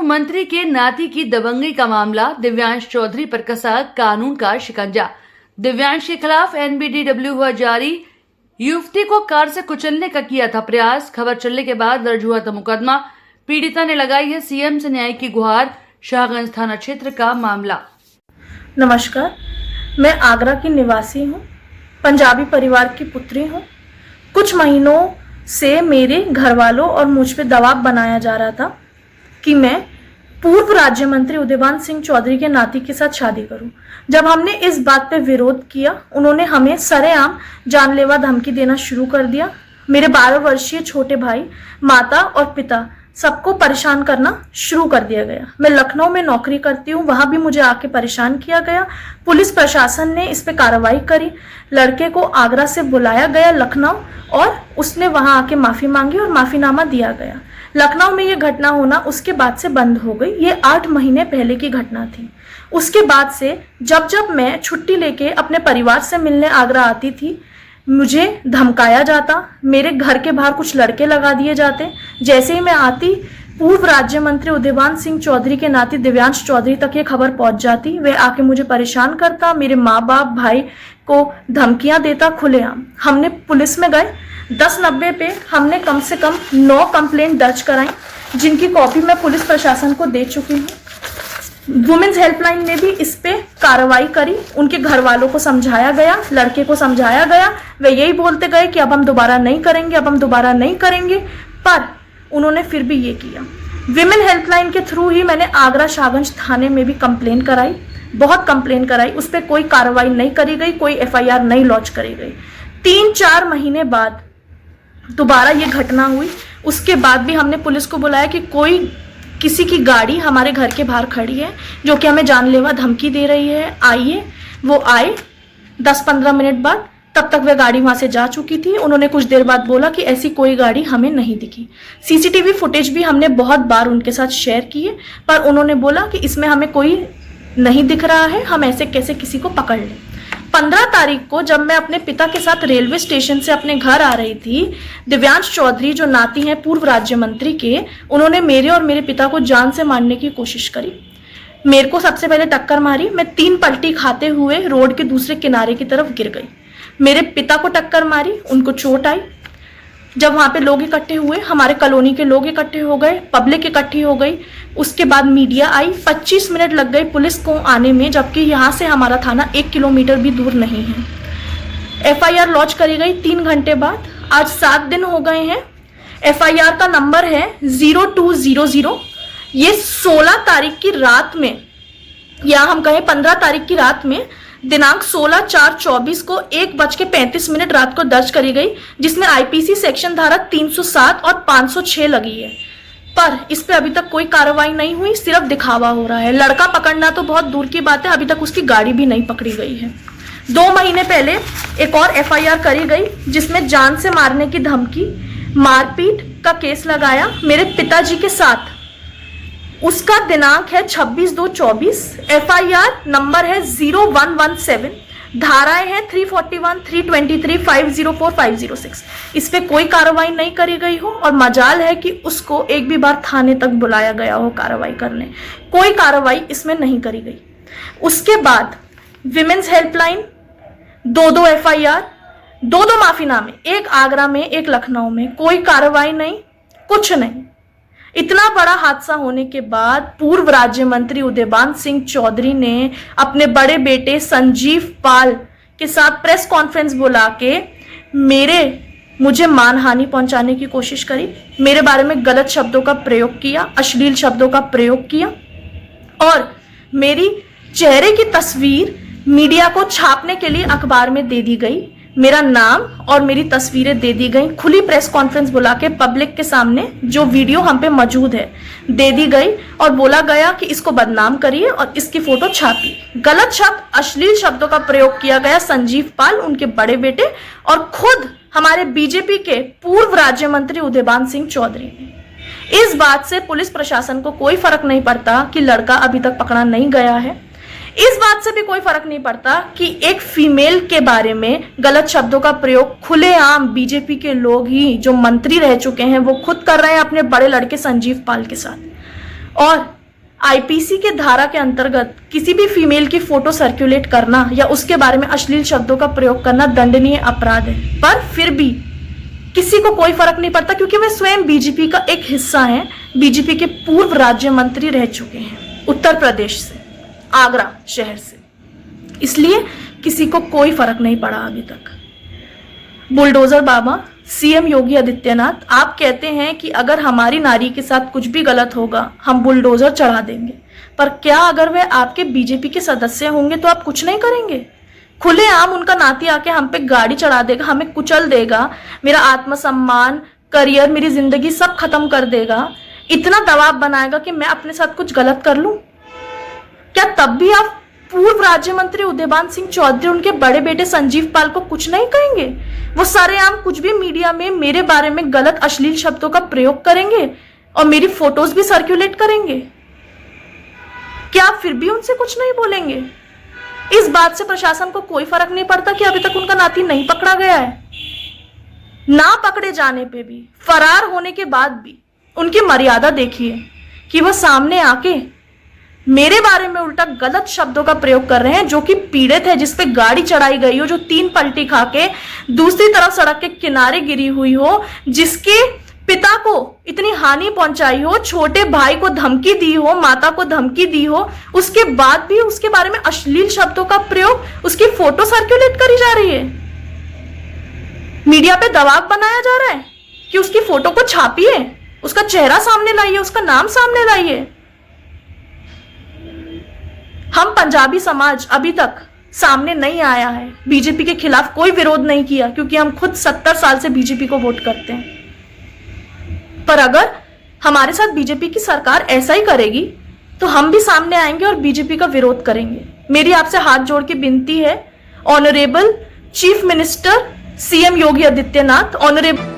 मंत्री के नाती की दबंगई का मामला, दिव्यांश चौधरी पर कसा कानून का शिकंजा। दिव्यांश के खिलाफ NBDW हुआ जारी। युवती को कार से कुचलने का किया था प्रयास। खबर चलने के बाद दर्ज हुआ था मुकदमा। पीड़िता ने लगाई है CM से न्याय की गुहार। शाहगंज थाना क्षेत्र का मामला। नमस्कार, मैं आगरा की निवासी हूँ, पंजाबी परिवार की पुत्री हूँ। कुछ महीनों से मेरे घर वालों और मुझ पे दबाव बनाया जा रहा था कि मैं पूर्व राज्य मंत्री उदयभान सिंह चौधरी के नाती के साथ शादी करूं। जब हमने इस बात पे विरोध किया, उन्होंने हमें सरेआम जानलेवा धमकी देना शुरू कर दिया। मेरे 12 वर्षीय छोटे भाई, माता और पिता सबको परेशान करना शुरू कर दिया गया। मैं लखनऊ में नौकरी करती हूँ, वहां भी मुझे आके परेशान किया गया। पुलिस प्रशासन ने इस पे कार्रवाई करी। लड़के को आगरा से बुलाया गया लखनऊ और उसने वहां आके माफी मांगी और माफीनामा दिया गया। लखनऊ में ये घटना होना उसके बाद से बंद हो गई। ये 8 महीने पहले की घटना थी। उसके बाद से जब जब मैं छुट्टी लेके अपने परिवार से मिलने आगरा आती थी, मुझे धमकाया जाता। मेरे घर के बाहर कुछ लड़के लगा दिए जाते। जैसे ही मैं आती, पूर्व राज्य मंत्री उदयभान सिंह चौधरी के नाती दिव्यांश चौधरी तक ये खबर पहुंच जाती। वह आके मुझे परेशान करता, मेरे माँ बाप भाई को धमकियां देता खुलेआम। हमने पुलिस में गए। 1090 पे हमने कम से कम 9 कंप्लेंट दर्ज कराई, जिनकी कॉपी मैं पुलिस प्रशासन को दे चुकी हूँ। वुमेन्स हेल्पलाइन ने भी इस पे कार्रवाई करी। उनके घर वालों को समझाया गया, लड़के को समझाया गया। वे यही बोलते गए कि अब हम दोबारा नहीं करेंगे, अब हम दोबारा नहीं करेंगे, पर उन्होंने फिर भी ये किया। विमेन हेल्पलाइन के थ्रू ही मैंने आगरा शाहगंज थाने में भी कंप्लेन कराई, बहुत कंप्लेन कराई। उस पर कोई कार्रवाई नहीं करी गई, कोई FIR नहीं लॉन्च करी गई। 3-4 महीने बाद दोबारा ये घटना हुई। उसके बाद भी हमने पुलिस को बुलाया कि किसी की गाड़ी हमारे घर के बाहर खड़ी है जो कि हमें जानलेवा धमकी दे रही है, आइए। वो आए 10-15 मिनट बाद, तब तक वह गाड़ी वहां से जा चुकी थी। उन्होंने कुछ देर बाद बोला कि ऐसी कोई गाड़ी हमें नहीं दिखी। CCTV फुटेज भी हमने बहुत बार उनके साथ शेयर किए, पर उन्होंने बोला कि इसमें हमें कोई नहीं दिख रहा है, हम ऐसे कैसे किसी को पकड़ लें। 15 तारीख को जब मैं अपने पिता के साथ रेलवे स्टेशन से अपने घर आ रही थी, दिव्यांश चौधरी जो नाती हैं पूर्व राज्य मंत्री के, उन्होंने मेरे और मेरे पिता को जान से मारने की कोशिश करी। मेरे को सबसे पहले टक्कर मारी। मैं 3 पलटी खाते हुए रोड के दूसरे किनारे की तरफ गिर गई। मेरे पिता को टक्कर मारी, उनको चोट आई। जब वहां पे लोग इकट्ठे हुए, हमारे कॉलोनी के लोग इकट्ठे हो गए, पब्लिक इकट्ठी हो गई। उसके बाद मीडिया आई। 25 मिनट लग गए पुलिस को आने में, जबकि यहाँ से हमारा थाना 1 किलोमीटर भी दूर नहीं है। FIR लॉन्च करी गई 3 घंटे बाद। आज 7 दिन हो गए हैं। FIR का नंबर है 0200। ये 16 तारीख की रात में, या हम कहें 15 तारीख की रात में, दिनांक 16/4/24 को 1:35 रात को दर्ज करी गई, जिसमें IPC सेक्शन धारा 307 और 506 लगी है। पर इस पे अभी तक कोई कार्रवाई नहीं हुई, सिर्फ दिखावा हो रहा है। लड़का पकड़ना तो बहुत दूर की बात है, अभी तक उसकी गाड़ी भी नहीं पकड़ी गई है। 2 महीने पहले एक और FIR करी गई, जिसमें जान से मारने की धमकी, मारपीट का केस लगाया मेरे पिताजी के साथ। उसका दिनांक है 26/2/24। FIR नंबर है 0117। धाराएं हैं 341, 323, 504, 506। इस पे कोई कार्रवाई नहीं करी गई हो, और मजाल है कि उसको एक भी बार थाने तक बुलाया गया हो कार्रवाई करने। कोई कार्रवाई इसमें नहीं करी गई। उसके बाद विमेन्स हेल्पलाइन, 2 FIR, 2 माफीनामे, एक आगरा में, एक लखनऊ में, कोई कार्रवाई नहीं, कुछ नहीं। इतना बड़ा हादसा होने के बाद पूर्व राज्य मंत्री उदयभान सिंह चौधरी ने अपने बड़े बेटे संजीव पाल के साथ प्रेस कॉन्फ्रेंस बुला के मुझे मानहानि पहुंचाने की कोशिश करी। मेरे बारे में गलत शब्दों का प्रयोग किया, अश्लील शब्दों का प्रयोग किया, और मेरी चेहरे की तस्वीर मीडिया को छापने के लिए अखबार में दे दी गई। मेरा नाम और मेरी तस्वीरें दे दी गई। खुली प्रेस कॉन्फ्रेंस बुला के पब्लिक के सामने, जो वीडियो हम पे मौजूद है, दे दी गई और बोला गया कि इसको बदनाम करिए और इसकी फोटो छापिए। गलत शब्द, अश्लील शब्दों का प्रयोग किया गया संजीव पाल, उनके बड़े बेटे, और खुद हमारे BJP के पूर्व राज्य मंत्री उदयभान सिंह चौधरी ने। इस बात से पुलिस प्रशासन को कोई फर्क नहीं पड़ता कि लड़का अभी तक पकड़ा नहीं गया है। इस बात से भी कोई फर्क नहीं पड़ता कि एक फीमेल के बारे में गलत शब्दों का प्रयोग खुलेआम बीजेपी के लोग ही जो मंत्री रह चुके हैं वो खुद कर रहे हैं अपने बड़े लड़के संजीव पाल के साथ। और आईपीसी के धारा के अंतर्गत किसी भी फीमेल की फोटो सर्कुलेट करना या उसके बारे में अश्लील शब्दों का प्रयोग करना दंडनीय अपराध है। पर फिर भी किसी को कोई फर्क नहीं पड़ता, क्योंकि वे स्वयं बीजेपी का एक हिस्सा हैं। बीजेपी के पूर्व राज्य मंत्री रह चुके हैं उत्तर प्रदेश से, आगरा शहर से, इसलिए किसी को कोई फर्क नहीं पड़ा अभी तक। बुलडोजर बाबा सीएम योगी आदित्यनाथ, आप कहते हैं कि अगर हमारी नारी के साथ कुछ भी गलत होगा हम बुलडोजर चढ़ा देंगे, पर क्या अगर वे आपके बीजेपी के सदस्य होंगे तो आप कुछ नहीं करेंगे? खुलेआम उनका नाती आके हम पे गाड़ी चढ़ा देगा, हमें कुचल देगा, मेरा आत्मसम्मान, करियर, मेरी जिंदगी सब खत्म कर देगा, इतना दबाव बनाएगा कि मैं अपने साथ कुछ गलत कर लूं? क्या तब भी आप पूर्व राज्य मंत्री उदयभान सिंह चौधरी, उनके बड़े बेटे संजीव पाल को कुछ नहीं कहेंगे? वो सरेआम कुछ भी मीडिया में मेरे बारे में गलत अश्लील शब्दों का प्रयोग करेंगे और मेरी फोटोज भी सर्कुलेट करेंगे। क्या आप फिर भी उनसे कुछ नहीं बोलेंगे? इस बात से प्रशासन को कोई फर्क नहीं पड़ता कि अभी तक उनका नाती नहीं पकड़ा गया है। ना पकड़े जाने पे भी, फरार होने के बाद भी उनकी मर्यादा देखिए कि वह सामने आके मेरे बारे में उल्टा गलत शब्दों का प्रयोग कर रहे हैं, जो कि पीड़ित है, जिस पे गाड़ी चढ़ाई गई हो, जो 3 पलटी खा के दूसरी तरफ सड़क के किनारे गिरी हुई हो, जिसके पिता को इतनी हानि पहुंचाई हो, छोटे भाई को धमकी दी हो, माता को धमकी दी हो, उसके बाद भी उसके बारे में अश्लील शब्दों का प्रयोग, उसकी फोटो सर्कुलेट करी जा रही है। मीडिया पे दबाव बनाया जा रहा है कि उसकी फोटो को छापिए, उसका चेहरा सामने लाइए, उसका नाम सामने लाइए। हम पंजाबी समाज अभी तक सामने नहीं आया है, बीजेपी के खिलाफ कोई विरोध नहीं किया, क्योंकि हम खुद 70 साल से बीजेपी को वोट करते हैं। पर अगर हमारे साथ बीजेपी की सरकार ऐसा ही करेगी तो हम भी सामने आएंगे और बीजेपी का विरोध करेंगे। मेरी आपसे हाथ जोड़ के विनती है, honourable chief minister CM Yogi Adityanath, honourable